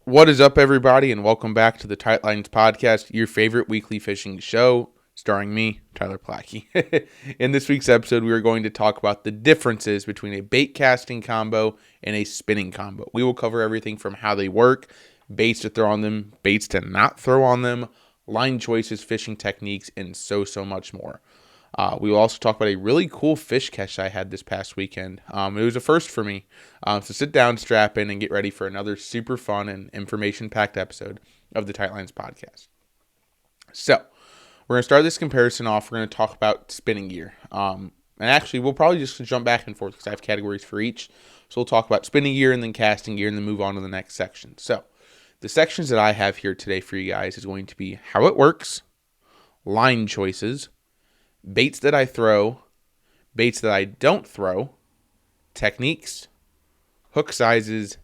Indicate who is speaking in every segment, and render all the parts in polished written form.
Speaker 1: What is up, everybody, and welcome back to the Tight Lines Podcast, your favorite weekly fishing show, starring me, Tyler Plackey. In this week's episode, we are going to talk about the differences between a bait casting combo and a spinning combo. We will cover everything from how they work, baits to throw on them, baits to not throw on them, line choices, fishing techniques, and so much more. We will also talk about a really cool fish catch I had this past weekend. It was a first for me. So sit down, strap in, and get ready for another super fun and information-packed episode of the Tight Lines Podcast. So we're going to start this comparison off. We're going to talk about spinning gear. And actually, we'll probably just jump back and forth because I have categories for each. So we'll talk about spinning gear and then casting gear and then move on to the next section. So the sections that I have here today for you guys is going to be how it works, line choices, baits that I throw, baits that I don't throw, techniques, hook sizes,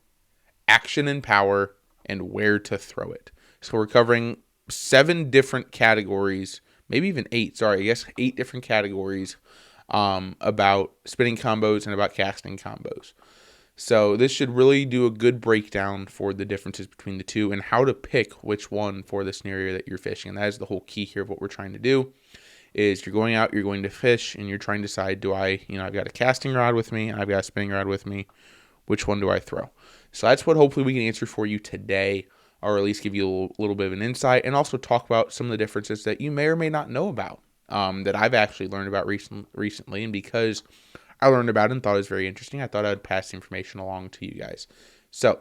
Speaker 1: action and power, and where to throw it. So we're covering 7 different categories, maybe even 8, 8 different categories about spinning combos and about casting combos. So this should really do a good breakdown for the differences between the two and how to pick which one for the scenario that you're fishing. And that is the whole key here of what we're trying to do. Is you're going out, you're going to fish, and you're trying to decide, I've got a casting rod with me, and I've got a spinning rod with me, which one do I throw? So that's what hopefully we can answer for you today, or at least give you a little bit of an insight, and also talk about some of the differences that you may or may not know about, that I've actually learned about recently, and because I learned about it and thought it was very interesting, I thought I'd pass the information along to you guys. So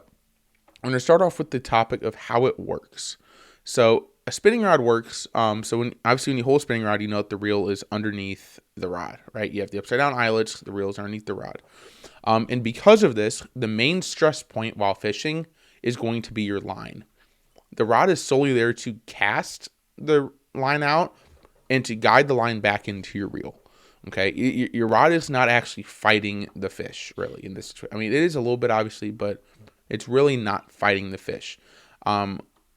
Speaker 1: I'm going to start off with the topic of how it works. So a spinning rod works. So when you hold a spinning rod, you know that the reel is underneath the rod, right? You have the upside down eyelets. The reel is underneath the rod. And because of this, the main stress point while fishing is going to be your line. The rod is solely there to cast the line out and to guide the line back into your reel. Okay, your rod is not actually fighting the fish, really. In this, I mean, it is a little bit obviously, but it's really not fighting the fish.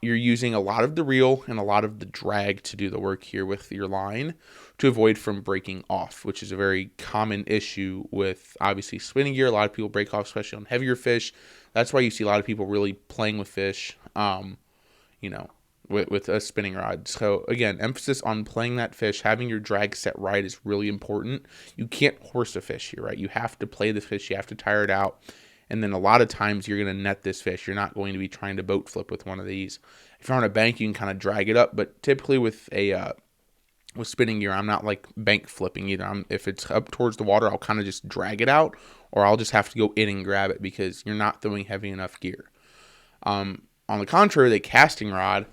Speaker 1: You're using a lot of the reel and a lot of the drag to do the work here with your line to avoid from breaking off, which is a very common issue with obviously spinning gear. A lot of people break off, especially on heavier fish. That's why you see a lot of people really playing with fish, with a spinning rod. So again, emphasis on playing that fish, having your drag set right is really important. You can't horse a fish here, right? You have to play the fish. You have to tire it out. And then a lot of times you're going to net this fish. You're not going to be trying to boat flip with one of these. If you're on a bank, you can kind of drag it up. But typically with spinning gear, I'm not like bank flipping either. If it's up towards the water, I'll kind of just drag it out, or I'll just have to go in and grab it because you're not throwing heavy enough gear. On the contrary, the casting rod,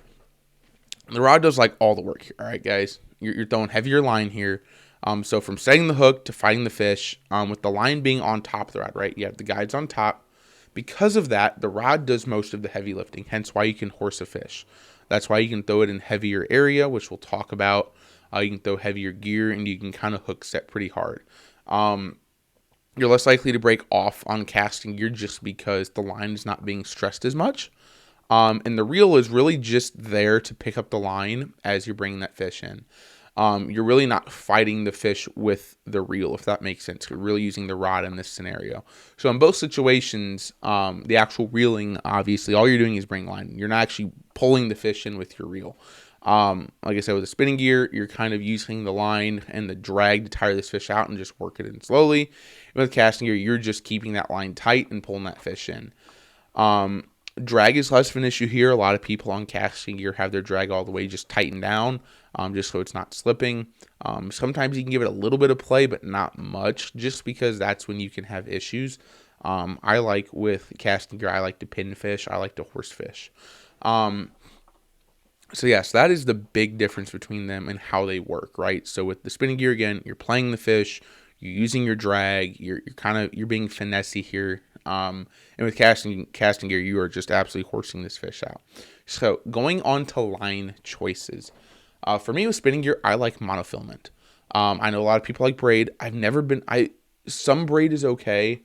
Speaker 1: the rod does like all the work here. All right, guys, you're throwing heavier line here. So from setting the hook to fighting the fish, with the line being on top of the rod, right? You have the guides on top. Because of that, the rod does most of the heavy lifting, hence why you can horse a fish. That's why you can throw it in heavier area, which we'll talk about. You can throw heavier gear, and you can kind of hook set pretty hard. You're less likely to break off on casting gear just because the line is not being stressed as much. And the reel is really just there to pick up the line as you're bringing that fish in. You're really not fighting the fish with the reel, if that makes sense. You're really using the rod in this scenario. So in both situations, the actual reeling, obviously, all you're doing is bring line. You're not actually pulling the fish in with your reel. Like I said, with the spinning gear, you're kind of using the line and the drag to tire this fish out and just work it in slowly. And with casting gear, you're just keeping that line tight and pulling that fish in. Drag is less of an issue here. A lot of people on casting gear have their drag all the way just tightened down, just so it's not slipping. Sometimes you can give it a little bit of play, but not much, just because that's when you can have issues. I like with casting gear, I like to pin fish. I like to horse fish. So yes, that is the big difference between them and how they work, right? So with the spinning gear, again, you're playing the fish, you're using your drag, you're being finessey here. And with casting gear, you are just absolutely horsing this fish out. So going on to line choices. For me with spinning gear, I like monofilament. I know a lot of people like braid. Some braid is okay,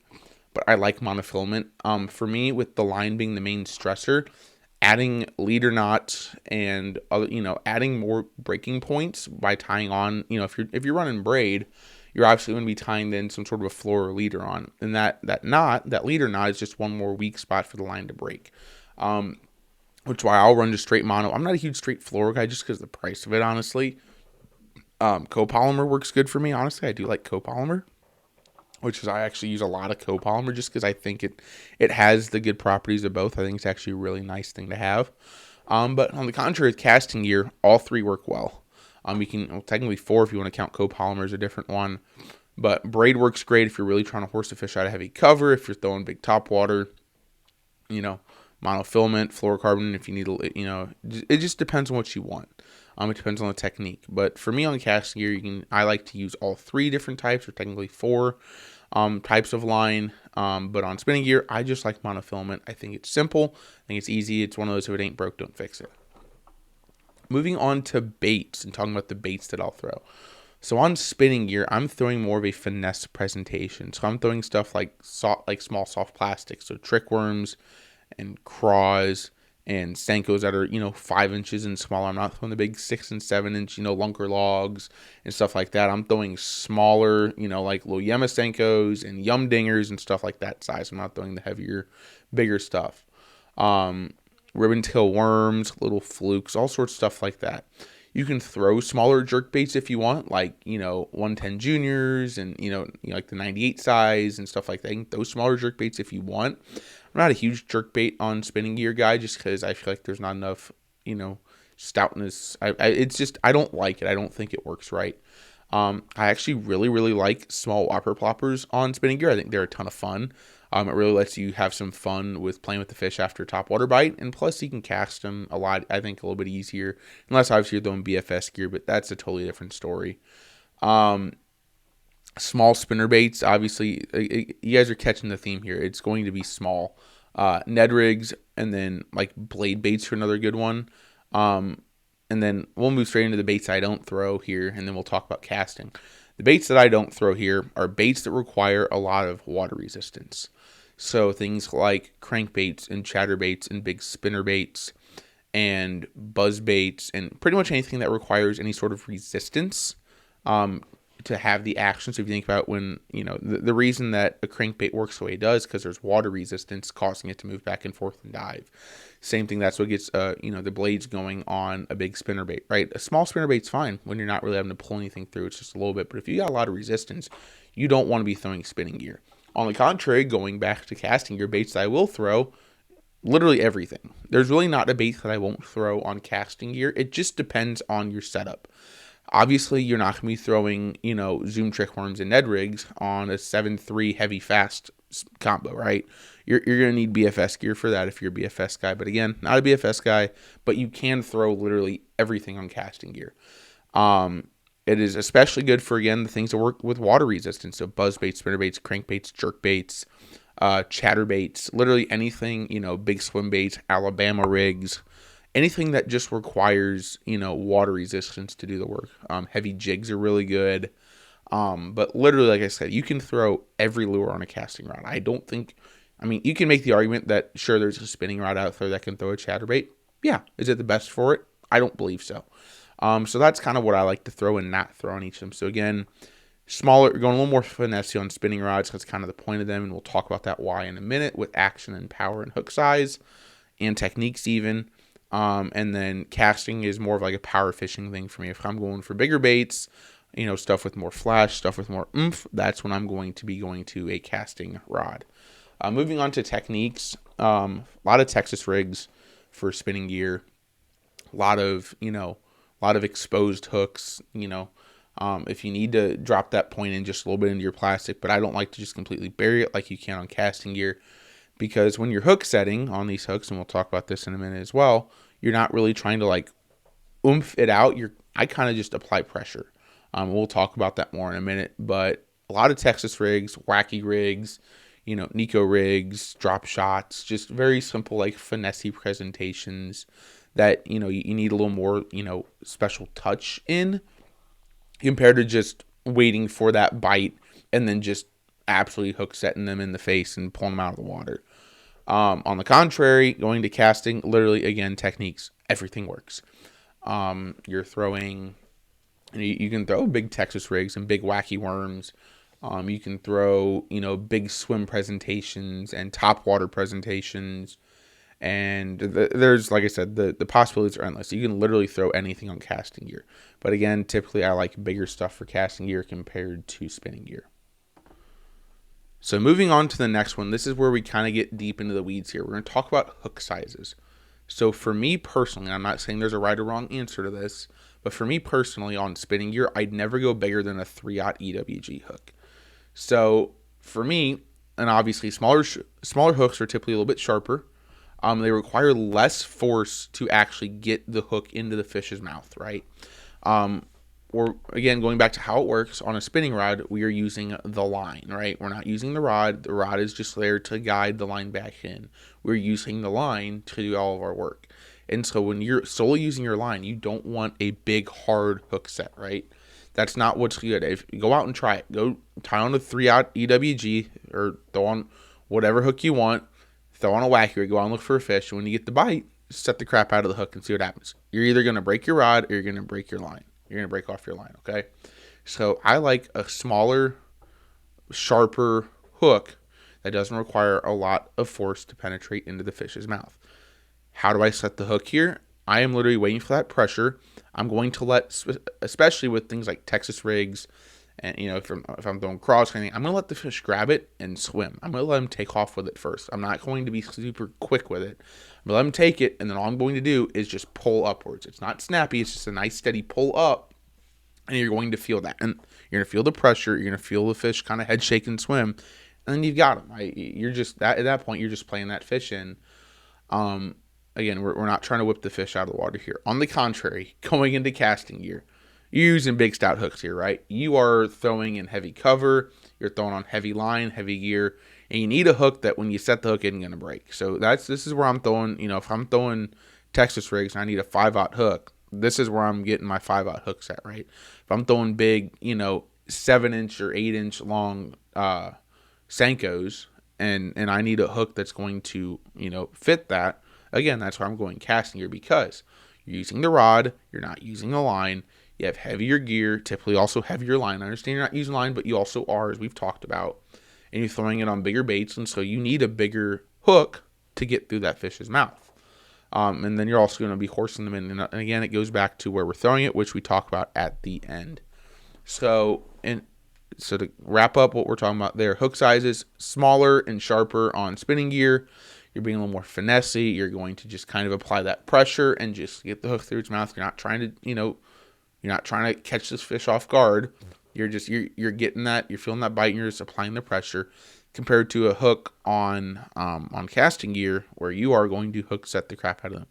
Speaker 1: but I like monofilament. For me, with the line being the main stressor, adding leader knots and adding more breaking points by tying on, if you're running braid, you're obviously going to be tying then some sort of a floor or leader on. And that leader knot is just one more weak spot for the line to break. which is why I'll run just straight mono. I'm not a huge straight fluoro guy just because of the price of it, honestly. Copolymer works good for me. Honestly, I do like copolymer, which is I actually use a lot of copolymer just because I think it has the good properties of both. I think it's actually a really nice thing to have. But on the contrary, with casting gear, all three work well. You can, well, technically four if you want to count copolymer as a different one. But braid works great if you're really trying to horse a fish out of heavy cover, if you're throwing big top water, you know, monofilament, fluorocarbon, if you need, it just depends on what you want. It depends on the technique. But for me on casting gear, I like to use all three different types, or technically four types of line. But on spinning gear, I just like monofilament. I think it's simple. I think it's easy. It's one of those, if it ain't broke, don't fix it. Moving on to baits and talking about the baits that I'll throw. So on spinning gear, I'm throwing more of a finesse presentation. So I'm throwing stuff like small soft plastics, so trick worms and craws and Senkos that are 5 inches and smaller. I'm not throwing the big 6 and 7 inch lunker logs and stuff like that. I'm throwing smaller like little Yema Senkos and Yum Dingers and stuff like that size. I'm not throwing the heavier, bigger stuff. Ribbon tail worms, little flukes, all sorts of stuff like that. You can throw smaller jerk baits if you want, like 110 juniors and like the 98 size and stuff like that. You can throw smaller jerk baits if you want. I'm not a huge jerk bait on spinning gear guy, just because I feel like there's not enough stoutness. I don't like it. I don't think it works right. I actually really, really like small whopper ploppers on spinning gear. I think they're a ton of fun. It really lets you have some fun with playing with the fish after topwater bite, and plus you can cast them a lot, I think, a little bit easier, unless obviously you're throwing BFS gear, but that's a totally different story. Small spinner baits, obviously, you guys are catching the theme here. It's going to be small. Ned rigs, and then like blade baits for another good one. And then we'll move straight into the baits I don't throw here, and then we'll talk about casting. The baits that I don't throw here are baits that require a lot of water resistance. So things like crankbaits and chatterbaits and big spinner baits and buzz baits and pretty much anything that requires any sort of resistance to have the action. So if you think about when, the reason that a crankbait works the way it does, because there's water resistance causing it to move back and forth and dive. Same thing, that's what gets, the blades going on a big spinner bait, right? A small spinner bait's fine when you're not really having to pull anything through. It's just a little bit. But if you got a lot of resistance, you don't want to be throwing spinning gear. On the contrary, going back to casting gear, baits that I will throw, literally everything. There's really not a bait that I won't throw on casting gear. It just depends on your setup. Obviously, you're not going to be throwing, Zoom trick worms and Ned rigs on a 7-3 heavy fast combo, right? You're going to need BFS gear for that if you're a BFS guy. But again, not a BFS guy, but you can throw literally everything on casting gear. It is especially good for, again, the things that work with water resistance. So buzz baits, spinner baits, crankbaits, jerk baits, chatterbaits, literally anything, big swim baits, Alabama rigs, anything that just requires, water resistance to do the work. Heavy jigs are really good. But literally, like I said, you can throw every lure on a casting rod. You can make the argument that, sure, there's a spinning rod out there that can throw a chatterbait. Yeah. Is it the best for it? I don't believe so. So that's kind of what I like to throw and not throw on each of them. So again, smaller, going a little more finesse on spinning rods. That's kind of the point of them. And we'll talk about that why in a minute, with action and power and hook size and techniques even. And then casting is more of like a power fishing thing for me. If I'm going for bigger baits, stuff with more flash, stuff with more oomph, that's when I'm going to be going to a casting rod. Moving on to techniques, a lot of Texas rigs for spinning gear, a lot of exposed hooks, if you need to drop that point in just a little bit into your plastic, but I don't like to just completely bury it like you can on casting gear, because when you're hook setting on these hooks, and we'll talk about this in a minute as well, you're not really trying to like oomph it out. I kind of just apply pressure. We'll talk about that more in a minute, but a lot of Texas rigs, wacky rigs, Nico rigs, drop shots, just very simple, like finessey presentations that, you need a little more, special touch in, compared to just waiting for that bite and then just absolutely hook setting them in the face and pulling them out of the water. On the contrary, going to casting, literally, again, techniques, everything works. You're throwing, you can throw big Texas rigs and big wacky worms. You can throw, big swim presentations and top water presentations And there's, like I said, the possibilities are endless. You can literally throw anything on casting gear. But again, typically I like bigger stuff for casting gear compared to spinning gear. So moving on to the next one, this is where we kind of get deep into the weeds here. We're going to talk about hook sizes. So for me personally, I'm not saying there's a right or wrong answer to this, but for me personally on spinning gear, I'd never go bigger than a 3/0 EWG hook. So for me, and obviously smaller hooks are typically a little bit sharper. They require less force to actually get the hook into the fish's mouth, right? Or again, going back to how it works on a spinning rod, we are using the line, right? We're not using the rod. The rod is just there to guide the line back in. We're using the line to do all of our work. And so when you're solely using your line, you don't want a big hard hook set, right? That's not what's good. If you go out and try it, go tie on a 3/0 EWG or throw on whatever hook you want, throw on a wacky rig, go out and look for a fish. And when you get the bite, set the crap out of the hook and see what happens. You're either going to break your rod or you're going to break your line. You're going to break off your line, okay? So I like a smaller, sharper hook that doesn't require a lot of force to penetrate into the fish's mouth. How do I set the hook here? I am literally waiting for that pressure. I'm going to let, especially with things like Texas rigs, and if I'm throwing cross or anything, I'm going to let the fish grab it and swim. I'm going to let him take off with it first. I'm not going to be super quick with it. I'm going to let him take it, and then all I'm going to do is just pull upwards. It's not snappy. It's just a nice steady pull up, and you're going to feel that. And you're going to feel the pressure. You're going to feel the fish kind of head shake and swim, and then you've got him. Right? You're just at that point, you're just playing that fish in. Again, we're not trying to whip the fish out of the water here. On the contrary, going into casting gear, you're using big stout hooks here, right? You are throwing in heavy cover, you're throwing on heavy line, heavy gear, and you need a hook that when you set the hook isn't going to break. So this is where I'm throwing, if I'm throwing Texas rigs and I need a 5/0 hook, this is where I'm getting my 5/0 hook set, right? If I'm throwing big, 7-inch or 8-inch long Senkos and I need a hook that's going to, fit that, again, that's why I'm going casting gear, because you're using the rod, you're not using the line, you have heavier gear, typically also heavier line. I understand you're not using line, but you also are, as we've talked about, and you're throwing it on bigger baits, and so you need a bigger hook to get through that fish's mouth. And then you're also going to be horsing them in, and again, it goes back to where we're throwing it, which we talk about at the end. So to wrap up what we're talking about there, hook sizes, smaller and sharper on spinning gear. You're being a little more finessey. You're going to just kind of apply that pressure and just get the hook through its mouth. You're not trying to, you're not trying to catch this fish off guard. You're getting that, you're feeling that bite, and you're just applying the pressure, compared to a hook on casting gear where you are going to hook set the crap out of them.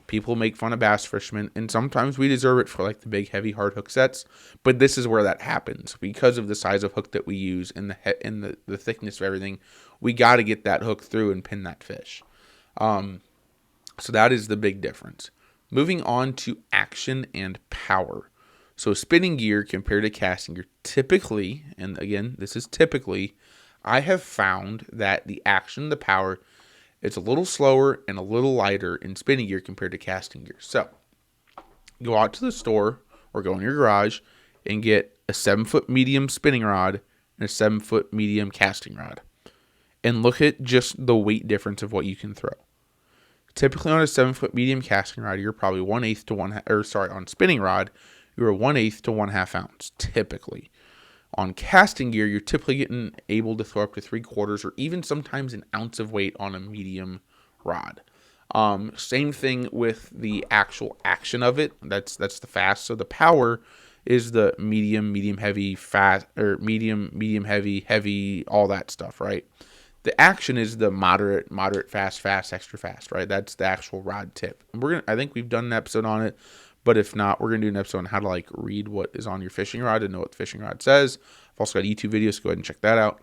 Speaker 1: People make fun of bass fishermen, and sometimes we deserve it for like the big, heavy, hard hook sets. But this is where that happens because of the size of hook that we use and the thickness of everything. We got to get that hook through and pin that fish. So that is the big difference. Moving on to action and power. So spinning gear compared to casting gear, typically, and again, this is typically, I have found that the action, the power, it's a little slower and a little lighter in spinning gear compared to casting gear. So, go out to the store or go in your garage and get a 7-foot medium spinning rod and a 7-foot medium casting rod. And look at just the weight difference of what you can throw. Typically on a 7-foot medium casting rod, you're probably on spinning rod, you're 1/8 to 1/2 ounce, typically. On casting gear, you're typically able to throw up to 3/4 or even sometimes an ounce of weight on a medium rod. Same thing with the actual action of it. That's the fast. So the power is the medium heavy, fast, or medium heavy, all that stuff, right? The action is the moderate, fast, extra fast, right? That's the actual rod tip. I think we've done an episode on it. But if not, we're going to do an episode on how to read what is on your fishing rod and know what the fishing rod says. I've also got YouTube videos, so go ahead and check that out.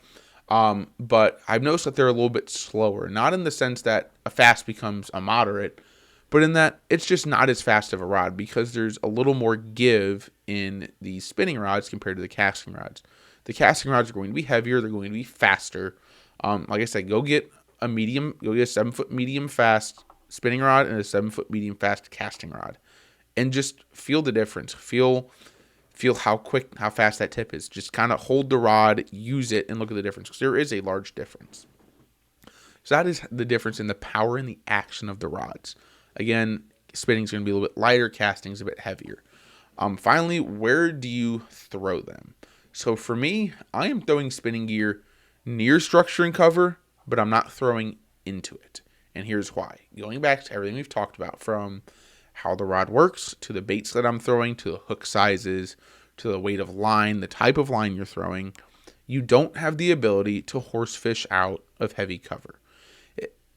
Speaker 1: But I've noticed that they're a little bit slower. Not in the sense that a fast becomes a moderate, but in that it's just not as fast of a rod because there's a little more give in the spinning rods compared to the casting rods. The casting rods are going to be heavier. They're going to be faster. Like I said, go get a 7-foot medium fast spinning rod and a 7-foot medium fast casting rod. And just feel the difference. Feel how fast that tip is. Just kind of hold the rod, use it, and look at the difference. Because there is a large difference. So that is the difference in the power and the action of the rods. Again, spinning is going to be a little bit lighter, casting is a bit heavier. Finally, where do you throw them? So for me, I am throwing spinning gear near structure and cover, but I'm not throwing into it. And here's why. Going back to everything we've talked about, from how the rod works, to the baits that I'm throwing, to the hook sizes, to the weight of line, the type of line you're throwing, you don't have the ability to horse fish out of heavy cover.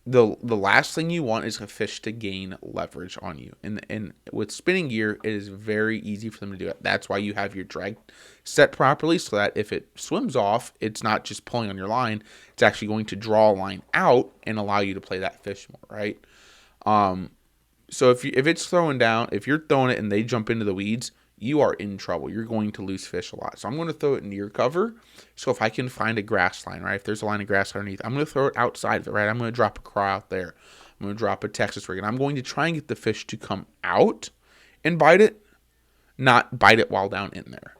Speaker 1: The last thing you want is a fish to gain leverage on you. And with spinning gear, it is very easy for them to do it. That's why you have your drag set properly, so that if it swims off, it's not just pulling on your line. It's actually going to draw a line out and allow you to play that fish more, right? So if it's throwing down, if you're throwing it and they jump into the weeds, you are in trouble. You're going to lose fish a lot. So I'm going to throw it near cover. So if I can find a grass line, right? If there's a line of grass underneath, I'm going to throw it outside of it, right? I'm going to drop a craw out there. I'm going to drop a Texas rig. And I'm going to try and get the fish to come out and bite it, not bite it while down in there.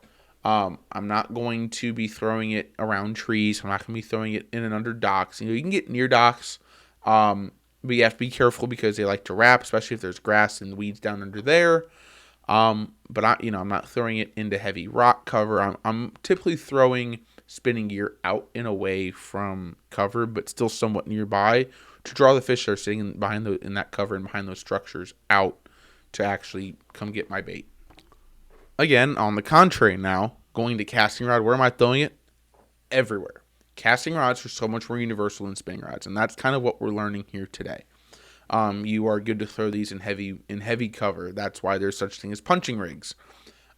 Speaker 1: I'm not going to be throwing it around trees. I'm not going to be throwing it in and under docks. You can get near docks, but you have to be careful because they like to wrap, especially if there's grass and weeds down under there. But I'm not throwing it into heavy rock cover. I'm typically throwing spinning gear out and away from cover, but still somewhat nearby, to draw the fish that are sitting in that cover and behind those structures out to actually come get my bait. Again, on the contrary now, going to casting rod, where am I throwing it? Everywhere. Casting rods are so much more universal than spinning rods, and that's kind of what we're learning here today. You are good to throw these in heavy cover. That's why there's such thing as punching rigs.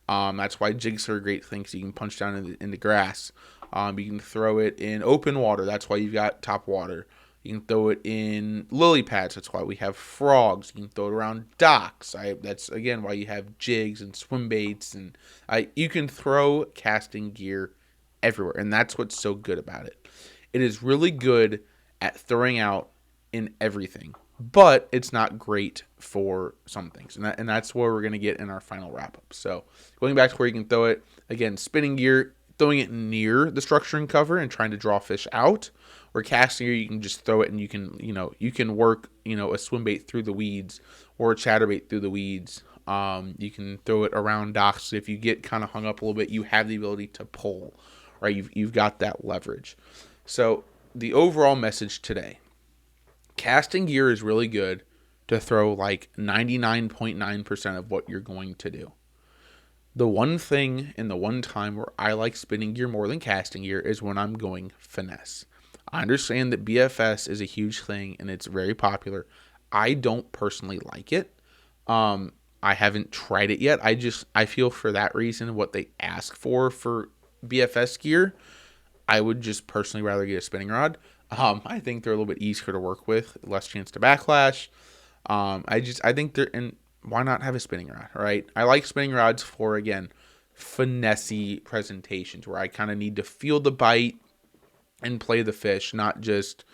Speaker 1: That's why jigs are a great thing, because you can punch down in the grass. You can throw it in open water. That's why you've got top water. You can throw it in lily pads. That's why we have frogs. You can throw it around docks. That's, again, why you have jigs and swim baits. And you can throw casting gear everywhere, and that's what's so good about it. It is really good at throwing out in everything, but it's not great for some things, and that's where we're going to get in our final wrap-up. So going back to where you can throw it, again, spinning gear, throwing it near the structure and cover and trying to draw fish out, or casting gear, you can just throw it and you can work a swim bait through the weeds or a chatterbait through the weeds. You can throw it around docks. If you get kind of hung up a little bit, you have the ability to pull, right? You've got that leverage. So the overall message today: casting gear is really good to throw like 99.9% of what you're going to do. The one thing and the one time where I like spinning gear more than casting gear is when I'm going finesse. I understand that BFS is a huge thing and it's very popular. I don't personally like it. I haven't tried it yet. I feel for that reason, what they ask for BFS gear, I would just personally rather get a spinning rod. I think they're a little bit easier to work with, less chance to backlash. I think and why not have a spinning rod, right? I like spinning rods for, again, finessey presentations where I kind of need to feel the bite and play the fish, not just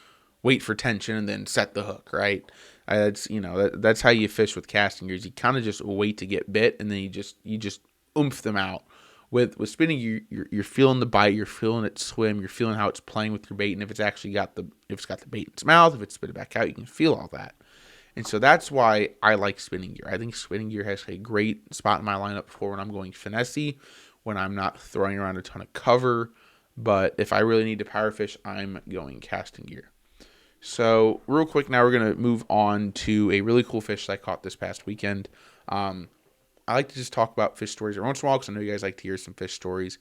Speaker 1: wait for tension and then set the hook, right? That's how you fish with casting gears. You kind of just wait to get bit, and then you just oomph them out. With spinning, you're feeling the bite, you're feeling it swim, you're feeling how it's playing with your bait, and if it's got the bait in its mouth, if it's spit it back out, you can feel all that. And so that's why I like spinning gear. I think spinning gear has a great spot in my lineup for when I'm going finessey, when I'm not throwing around a ton of cover. But if I really need to power fish, I'm going casting gear. So real quick, now we're going to move on to a really cool fish that I caught this past weekend. I like to just talk about fish stories every once in a while, because I know you guys like to hear some fish stories.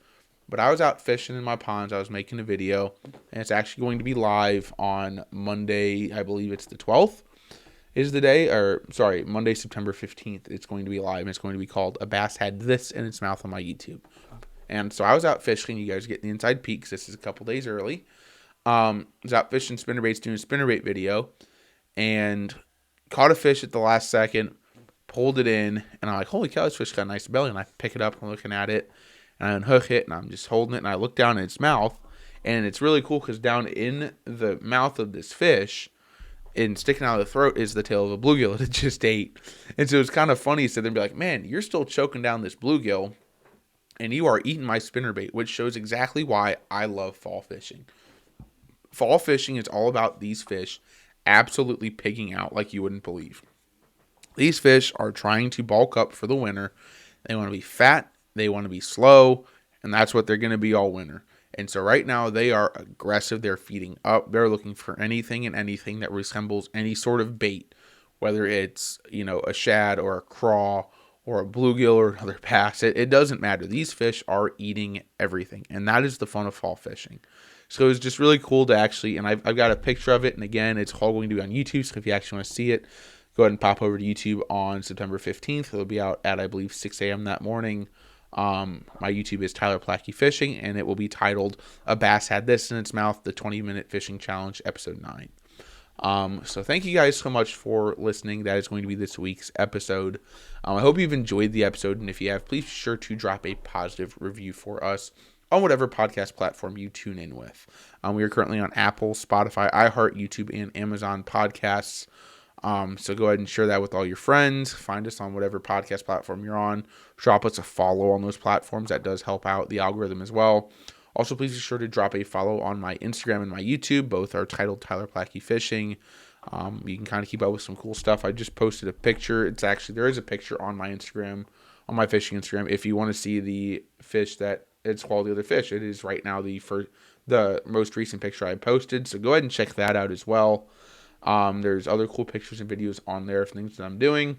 Speaker 1: But I was out fishing in my ponds. I was making a video, and it's actually going to be live on Monday. I believe it's the 12th is the day, Monday, September 15th. It's going to be live, and it's going to be called "A Bass Had This in Its Mouth" on my YouTube. And so I was out fishing. You guys get the inside peek, because this is a couple days early. I was out fishing spinnerbaits, doing a spinnerbait video, and caught a fish at the last second, pulled it in, and I'm like, holy cow, this fish got a nice belly. And I pick it up, and I'm looking at it, and I unhook it, and I'm just holding it, and I look down in its mouth, and it's really cool because down in the mouth of this fish, and sticking out of the throat, is the tail of a bluegill that it just ate. And so it's kind of funny to sit there and be like, man, you're still choking down this bluegill, and you are eating my spinnerbait, which shows exactly why I love fall fishing. Fall fishing is all about these fish absolutely pigging out like you wouldn't believe. These fish are trying to bulk up for the winter. They want to be fat, they want to be slow, and that's what they're going to be all winter. And so right now they are aggressive. They're feeding up. They're looking for anything and anything that resembles any sort of bait, whether it's, a shad or a craw or a bluegill or another bass. It doesn't matter. These fish are eating everything. And that is the fun of fall fishing. So it's just really cool to actually, and I've got a picture of it. And again, it's all going to be on YouTube. So if you actually want to see it, go ahead and pop over to YouTube on September 15th. It'll be out at, I believe, 6 a.m. that morning. My YouTube is Tyler Plackey Fishing, and it will be titled "A Bass Had This in Its Mouth: The 20-Minute Fishing Challenge, Episode 9." So thank you guys so much for listening. That is going to be this week's episode. I hope you've enjoyed the episode, and if you have, please be sure to drop a positive review for us on whatever podcast platform you tune in with. We are currently on Apple, Spotify, iHeart, YouTube, and Amazon Podcasts. So go ahead and share that with all your friends. Find us on whatever podcast platform you're on. Drop us a follow on those platforms. That does help out the algorithm as well. Also, please be sure to drop a follow on my Instagram and my YouTube. Both are titled Tyler Plackey Fishing. You can kind of keep up with some cool stuff. I just posted a picture. There is a picture on my Instagram, on my fishing Instagram. If you want to see the fish that it's called the other fish, it is right now the most recent picture I posted. So go ahead and check that out as well. There's other cool pictures and videos on there of things that I'm doing.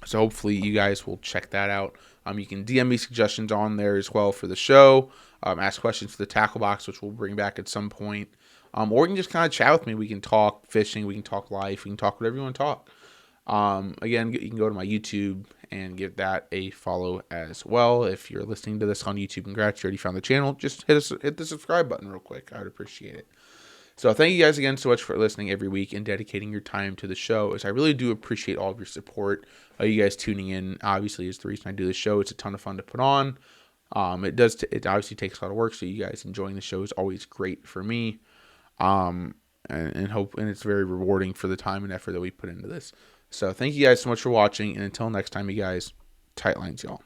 Speaker 1: So hopefully you guys will check that out. You can DM me suggestions on there as well for the show. Ask questions for the tackle box, which we'll bring back at some point. Or you can just kind of chat with me. We can talk fishing. We can talk life. We can talk whatever you want to talk. Again, you can go to my YouTube and give that a follow as well. If you're listening to this on YouTube, congrats, you already found the channel. Just hit the subscribe button real quick. I would appreciate it. So thank you guys again so much for listening every week and dedicating your time to the show, as I really do appreciate all of your support. You guys tuning in, obviously, is the reason I do the show. It's a ton of fun to put on. It obviously takes a lot of work, so you guys enjoying the show is always great for me. And it's very rewarding for the time and effort that we put into this. So thank you guys so much for watching, and until next time, you guys, tight lines, y'all.